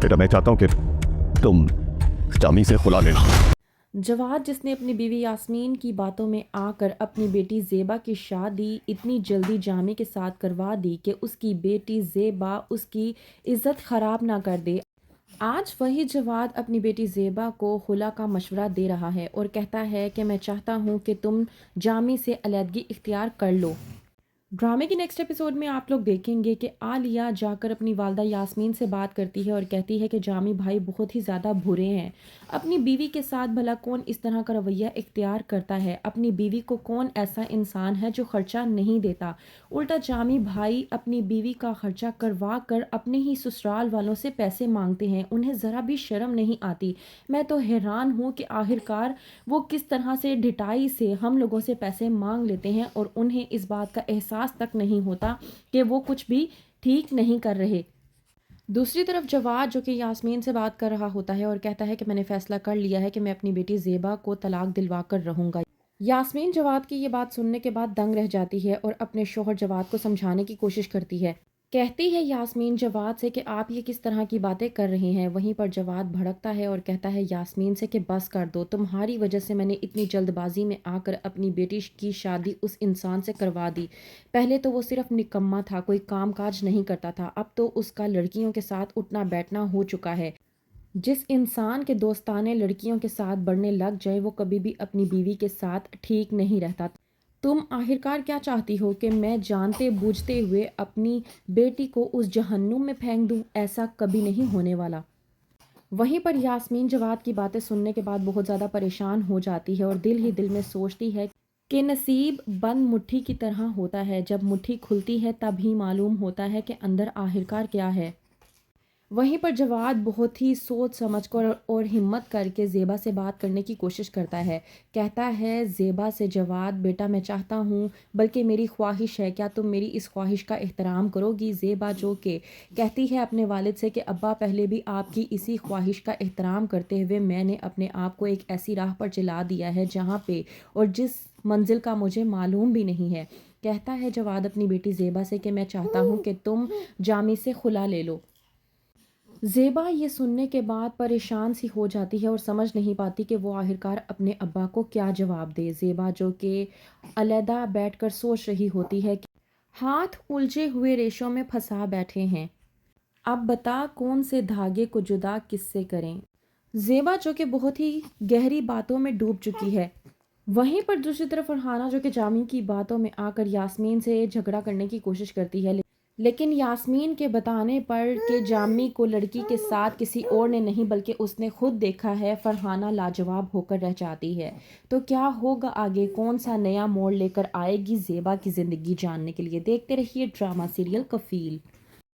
बेटा मैं चाहता हूँ कि तुम जामी से खुला ले लो। जवाद, जिसने अपनी बीवी यास्मीन की बातों में आकर अपनी बेटी ज़ेबा की शादी इतनी जल्दी जामी के साथ करवा दी कि उसकी बेटी ज़ेबा उसकी इज़्ज़त ख़राब ना कर दे, आज वही जवाद अपनी बेटी ज़ेबा को खुला का मशवरा दे रहा है और कहता है कि मैं चाहता हूँ कि तुम जामी से अलहदगी इख्तियार कर लो। ड्रामे की नेक्स्ट एपिसोड में आप लोग देखेंगे कि आलिया जाकर अपनी वालदा यास्मीन से बात करती है और कहती है कि जामी भाई बहुत ही ज़्यादा बुरे हैं। अपनी बीवी के साथ भला कौन इस तरह का रवैया इख्तियार करता है? अपनी बीवी को कौन ऐसा इंसान है जो खर्चा नहीं देता? उल्टा जामी भाई अपनी बीवी का खर्चा करवा कर अपने ही ससुराल वालों से पैसे मांगते हैं। उन्हें ज़रा भी शर्म नहीं आती। मैं तो हैरान हूँ कि आखिरकार वो किस तरह से ढिठाई से हम लोगों से पैसे मांग लेते हैं और उन्हें इस बात का एहसास तक नहीं होता कि वो कुछ भी ठीक नहीं कर रहे। दूसरी तरफ जवाद, जो कि यास्मीन से बात कर रहा होता है और कहता है कि मैंने फैसला कर लिया है कि मैं अपनी बेटी ज़ेबा को तलाक दिलवा कर रहूंगा। यास्मीन जवाद की ये बात सुनने के बाद दंग रह जाती है और अपने शोहर जवाद को समझाने की कोशिश करती है। कहती है यास्मीन जवाद से कि आप ये किस तरह की बातें कर रहे हैं। वहीं पर जवाद भड़कता है और कहता है यास्मीन से कि बस कर दो, तुम्हारी वजह से मैंने इतनी जल्दबाजी में आकर अपनी बेटी की शादी उस इंसान से करवा दी। पहले तो वो सिर्फ निकम्मा था, कोई काम काज नहीं करता था, अब तो उसका लड़कियों के साथ उठना बैठना हो चुका है। जिस इंसान के दोस्ताने लड़कियों के साथ बढ़ने लग जाए वो कभी भी अपनी बीवी के साथ ठीक नहीं रहता। तुम आखिरकार क्या चाहती हो कि मैं जानते बूझते हुए अपनी बेटी को उस जहन्नुम में फेंक दूं? ऐसा कभी नहीं होने वाला। वहीं पर यास्मीन जवाद की बातें सुनने के बाद बहुत ज़्यादा परेशान हो जाती है और दिल ही दिल में सोचती है कि नसीब बंद मुट्ठी की तरह होता है, जब मुट्ठी खुलती है तब ही मालूम होता है कि अंदर आखिरकार क्या है। वहीं पर जवाद बहुत ही सोच समझ कर और हिम्मत करके ज़ेबा से बात करने की कोशिश करता है। कहता है ज़ेबा से जवाद, बेटा मैं चाहता हूँ, बल्कि मेरी ख्वाहिश है, क्या तुम मेरी इस ख्वाहिश का एहतराम करोगी? ज़ेबा जो कि कहती है अपने वालिद से कि अब्बा पहले भी आपकी इसी ख्वाहिश का एहतराम करते हुए मैंने अपने आप को एक ऐसी राह पर चला दिया है जहाँ पे और जिस मंजिल का मुझे मालूम भी नहीं है। कहता है जवाद अपनी बेटी ज़ेबा से कि मैं चाहता हूँ कि तुम जामी से खुला ले लो। ज़ेबा ये सुनने के बाद परेशान सी हो जाती है और समझ नहीं पाती कि वो आखिरकार अपने अब्बा को क्या जवाब दे। ज़ेबा जो कि अलहदा बैठकर सोच रही होती है कि हाथ उलझे हुए रेशों में फंसा बैठे हैं, अब बता कौन से धागे को जुदा किससे करें। ज़ेबा जो कि बहुत ही गहरी बातों में डूब चुकी है। वहीं पर दूसरी तरफ फरहाना जो कि जामी की बातों में आकर यास्मीन से झगड़ा करने की कोशिश करती है, लेकिन यास्मीन के बताने पर कि जामी को लड़की के साथ किसी और ने नहीं बल्कि उसने खुद देखा है, फरहाना लाजवाब होकर रह जाती है। तो क्या होगा आगे, कौन सा नया मोड़ लेकर आएगी ज़ेबा की ज़िंदगी जानने के लिए देखते रहिए ड्रामा सीरियल कफील।